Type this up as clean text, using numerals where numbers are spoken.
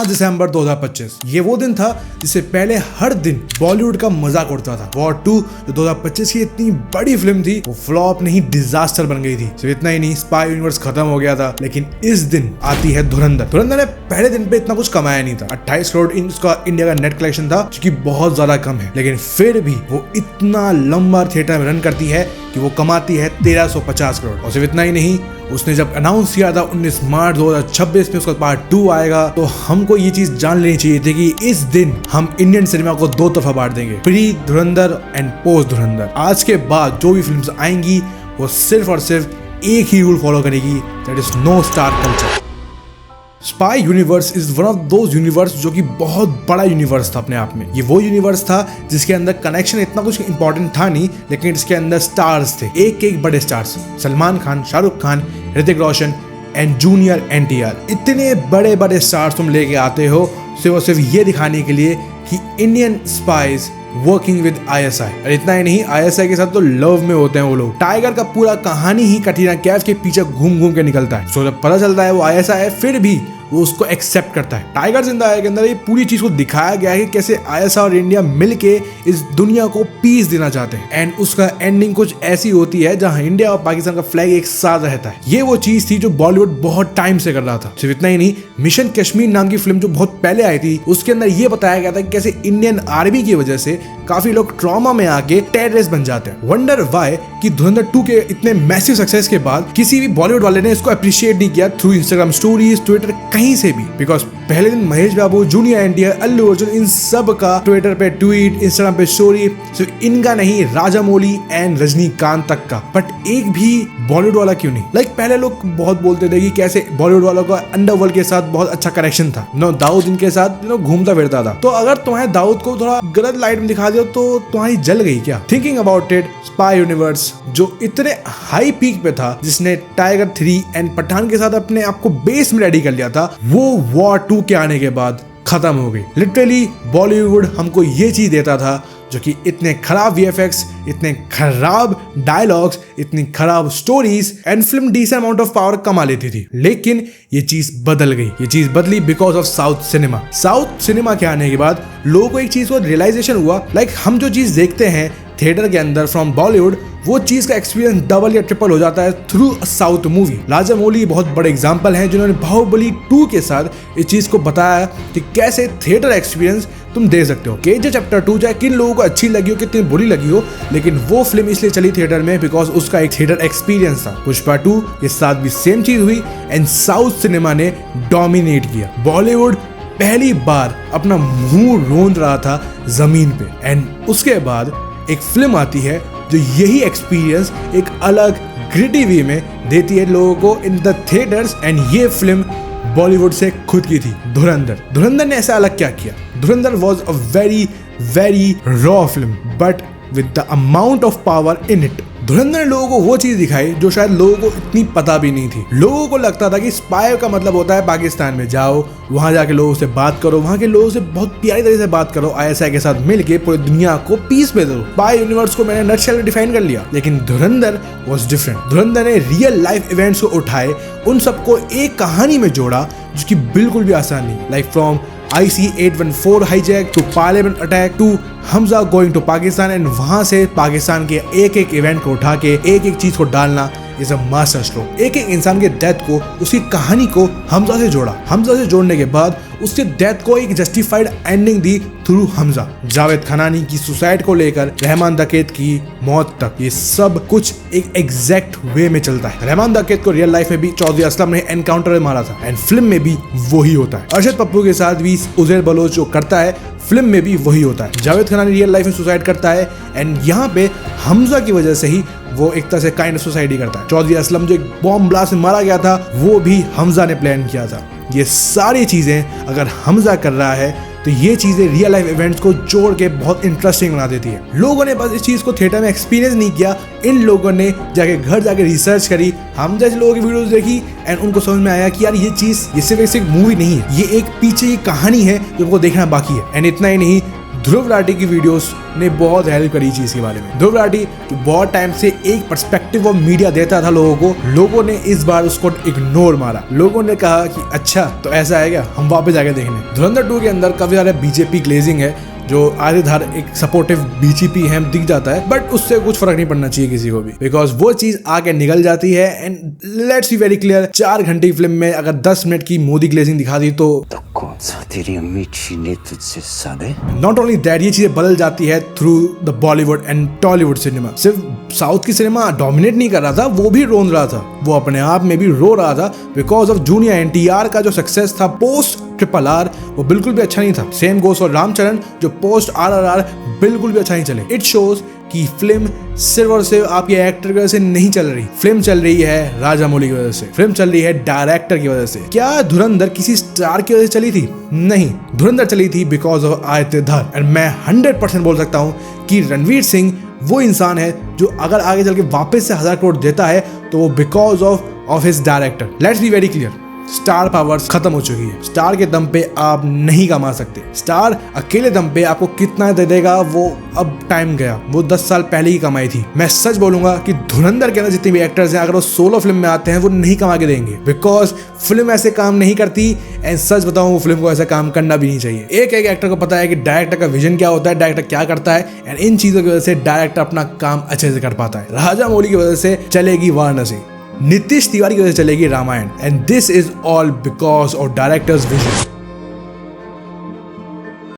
5 दिसंबर 2025। ये वो दिन था जिससे पहले हर दिन बॉलीवुड का मजाक उड़ता था। वॉर 2 जो 2025 की इतनी बड़ी फिल्म थी वो फ्लॉप नहीं डिजास्टर बन गई थी। सिर्फ इतना ही नहीं, स्पाई यूनिवर्स खत्म हो गया था। लेकिन इस दिन आती है धुरंधर। धुरंधर ने पहले दिन पे इतना कुछ कमाया नहीं था। 28 करोड़ इसका इंडिया का नेट कलेक्शन था, जो कि बहुत ज्यादा कम है। लेकिन फिर भी वो इतना लंबा थिएटर में रन करती है कि वो कमाती है 1350 करोड़। और सिर्फ इतना ही नहीं, उसने जब अनाउंस किया था 19 मार्च 2026 में उसका पार्ट 2 आएगा, तो हमको ये चीज जान लेनी चाहिए थी कि इस दिन हम इंडियन सिनेमा को 2 तरफा बांट देंगे, प्री धुरंधर एंड पोस्ट धुरंधर। आज के बाद जो भी फिल्म्स आएंगी वो सिर्फ और सिर्फ एक ही रूल फॉलो करेगी, that is no star culture. Spy universe is one of those universe जो कि बहुत बड़ा यूनिवर्स था अपने आप में। ये वो यूनिवर्स था जिसके अंदर कनेक्शन इतना कुछ इंपॉर्टेंट था नहीं, लेकिन इसके अंदर स्टार्स थे, एक बड़े stars, Salman Khan, Shahrukh Khan, Hrithik Roshan and junior NTR. इतने बड़े बड़े स्टार्स तुम लेके आते हो सिर्फ ये दिखाने के लिए कि Indian spies working with ISI। और इतना ही नहीं, ISI के साथ तो लव में होते हैं वो लोग। टाइगर का पूरा कहानी ही कटरीना कैफ के पीछे घूम घूम के निकलता है। सो जब पता चलता है वो ISI है, फिर भी वो उसको एक्सेप्ट करता है। टाइगर जिंदा है के अंदर ये पूरी चीज को दिखाया गया है कि कैसे ISI और इंडिया मिलके इस दुनिया को पीस देना चाहते हैं। एंड उसका एंडिंग कुछ ऐसी होती है जहां इंडिया और पाकिस्तान का फ्लैग एक साथ रहता है। ये वो चीज थी जो बॉलीवुड बहुत टाइम से कर रहा था। सिर्फ इतना ही नहीं, मिशन कश्मीर नाम की फिल्म जो बहुत पहले आई थी, उसके अंदर ये बताया गया था कि कैसे इंडियन आर्मी की वजह से काफी लोग ट्रॉमा में आके टेररिस्ट बन जाते हैं। वंडर वाई कि धुरंधर 2 के इतने मैसिव सक्सेस के बाद किसी भी बॉलीवुड वाले ने इसको अप्रिशिएट नहीं किया थ्रू इंस्टाग्राम स्टोरीज, ट्विटर, कहीं से भी। बिकॉज पहले दिन महेश बाबू, जूनियर एनटीआर, अल्लू अर्जुन, इन सब का ट्विटर पे ट्वीट, इंस्टाग्राम पे स्टोरी, सिर्फ इनका नहीं, राजामौली एंड रजनीकांत तक का। बट एक भी बॉलीवुड वाला क्यों नहीं? लाइक पहले लोग बहुत बोलते थे कि कैसे बॉलीवुड वालों का अंडरवर्ल्ड के साथ बहुत अच्छा कनेक्शन था। दाऊद इनके साथ घूमता फिरता था। तो अगर तुम्हारे दाऊद को थोड़ा गलत लाइट में दिखा दिया तो तुम्हारी जल गई क्या? Thinking about it, spy universe जो इतने हाई पीक पे था, जिसने टाइगर 3 एंड पठान के साथ अपने आप को बेस में रेडी कर लिया था, वो वॉर 2 के आने के बाद खत्म हो गई। लिटरली बॉलीवुड हमको ये चीज देता था जो कि इतने खराब VFX, इतने खराब डायलॉग्स, इतनी खराब stories and film decent amount of power कमा लेती थी। लेकिन ये चीज बदल गई। ये चीज बदली because of south cinema. South cinema के आने के बाद लोगों को एक चीज को रियलाइजेशन हुआ, लाइक हम जो चीज देखते हैं थिएटर के अंदर फ्रॉम बॉलीवुड, वो चीज का एक्सपीरियंस डबल या ट्रिपल हो जाता है थ्रू साउथ मूवी। राजामौली बहुत बड़े एग्जांपल हैं जिन्होंने बाहुबली 2 के साथ इस चीज को बताया कि कैसे थिएटर एक्सपीरियंस तुम दे सकते हो। KGF चैप्टर 2 चाहे किन लोगों को अच्छी लगी हो, कितनी बुरी लगी हो, लेकिन वो फिल्म इसलिए चली थिएटर में बिकॉज उसका एक थिएटर एक्सपीरियंस था। पुष्पा 2 के साथ भी सेम चीज हुई एंड साउथ सिनेमा ने डोमिनेट किया। बॉलीवुड पहली बार अपना मुंह रोंद रहा था जमीन पे एंड उसके बाद एक फिल्म आती है जो यही एक्सपीरियंस एक अलग ग्रिटी वे में देती है लोगों को इन द थिएटर्स। एंड ये फिल्म बॉलीवुड से खुद की थी, धुरंधर। धुरंधर ने ऐसा अलग क्या किया? धुरंधर was a very raw film but with the amount of power in it. धुरंधर ने लोगों को वो चीज दिखाई जो शायद लोगों को इतनी पता भी नहीं थी। लोगों को लगता था कि स्पाई का मतलब होता है पाकिस्तान में जाओ, वहां जाके लोगों से बात करो, वहां के लोगों से बहुत प्यारी तरह से बात करो, ISI के साथ मिलके पूरी दुनिया को पीस में दो। स्पाई यूनिवर्स को मैंने नटशेल में डिफाइन कर लिया। लेकिन धुरंधर वाज डिफरेंट। धुरंधर ने रियल लाइफ इवेंट्स को उठाए, उन सबको एक कहानी में जोड़ा जो कि बिल्कुल भी आसान नहीं। Like from IC-814 hijack to parliament attack to Hamza going to Pakistan and वहां से पाकिस्तान के एक इवेंट को उठा के एक चीज को डालना इज अ मास्टर स्ट्रोक। एक इंसान के डेथ को, उसकी कहानी को हमजा से जोड़ा। हमजा से जोड़ने के बाद उसके डेथ को एक justified ending the through Hamza. Javed खनानी की सुसाइड को लेकर रहमान दकेत की मौत तक, ये सब कुछ एक एग्जैक्ट वे में चलता है। रहमान दकेत को रियल लाइफ में भी चौधरी असलम ने एनकाउंटर में मारा था एंड फिल्म में भी वही होता है। अरशद पप्पू के साथ भी उजैर बलोच जो करता है, फिल्म में भी वही होता है। जावेद खनानी रियल लाइफ में सुसाइड करता है एंड यहाँ पे हमजा की वजह से ही वो एक तरह से काइंड ऑफ सुसाइड ही करता है। चौधरी असलम जो एक बॉम्ब ब्लास्ट में मारा गया था, वो भी हमजा ने प्लान किया था। ये सारी चीजें अगर हमजा कर रहा है तो ये चीजें रियल लाइफ इवेंट्स को जोड़ के बहुत इंटरेस्टिंग बना देती है। लोगों ने बस इस चीज को थिएटर में एक्सपीरियंस नहीं किया, इन लोगों ने जाके घर जाके रिसर्च करी, हम जैसे लोगों की वीडियोस देखी एंड उनको समझ में आया कि यार ये चीज ये सिर्फ एक मूवी नहीं है, ये एक पीछे की कहानी है जो उनको देखना बाकी है। एंड इतना ही नहीं, ध्रुव राठी की वीडियोस ने बहुत हेल्प करी चीज के बारे में। ध्रुव राठी बहुत टाइम से एक पर्सपेक्टिव ऑफ मीडिया देता था लोगों को, लोगों ने इस बार उसको इग्नोर मारा। लोगों ने कहा कि अच्छा तो ऐसा है क्या, हम वापस जाके देखने। धुरंधर 2 के अंदर काफी सारे बीजेपी ग्लेजिंग है, जो आधेधार एक सपोर्टिव बीजेपी है दिख जाता है, बट उससे कुछ फर्क नहीं पड़ना चाहिए किसी को भी, बिकॉज वो चीज आके निकल जाती है। And let's be very clear, 4 घंटे की फिल्म में अगर 10 मिनट की मोदी ग्लेजिंग दिखा दी तो कौन सा तेरी अम्मी छीने तुझसे साले। नॉट ओनली दैट, ये चीजें बदल जाती है through the Bollywood and Tollywood cinema. सिर्फ साउथ की सिनेमा डोमिनेट नहीं कर रहा था, वो भी रोन रहा था, वो अपने आप में भी रो रहा था बिकॉज ऑफ जूनियर एनटीआर का जो सक्सेस था पोस्ट RRR, वो बिल्कुल भी अच्छा नहीं था। सेम गोस फॉर रामचरण, जो पोस्ट RRR बिल्कुल भी अच्छा नहीं चले। इट शोज कि फिल्म सिर्फ और सिर्फ आपके एक्टर की वजह से नहीं चल रही, फिल्म चल रही है राजामौली की वजह से, फिल्म चल रही है डायरेक्टर की वजह से। क्या धुरंधर किसी स्टार की वजह से चली थी? नहीं, धुरंधर चली थी बिकॉज ऑफ आदित्य धर। एंड मैं 100% बोल सकता हूँ कि रणवीर सिंह वो इंसान है जो अगर आगे चल के वापस से 1000 करोड़ देता है तो वो because of his director. Let's be very clear, star powers खत्म हो चुकी है। स्टार के दम पे आप नहीं कमा सकते। स्टार अकेले दम पे आपको कितना दे देगा वो अब टाइम गया, वो 10 साल पहले ही कमाई थी। मैं सच बोलूंगा कि धुरंधर के अंदर जितने भी एक्टर्स हैं, अगर वो सोलो फिल्म में आते हैं वो नहीं कमा के देंगे, बिकॉज फिल्म ऐसे काम नहीं करती। एंड सच बताऊं, वो फिल्म को ऐसा काम करना भी नहीं चाहिए। एक एक एक्टर को पता है कि डायरेक्टर का विजन क्या होता है, डायरेक्टर क्या करता है, एंड इन चीजों की वजह से डायरेक्टर अपना काम अच्छे से कर पाता है। राजामौली की वजह से चलेगी वाराणसी, नीतीश तिवारी की वजह से चलेगी Ramayan, and this is all because of director's vision.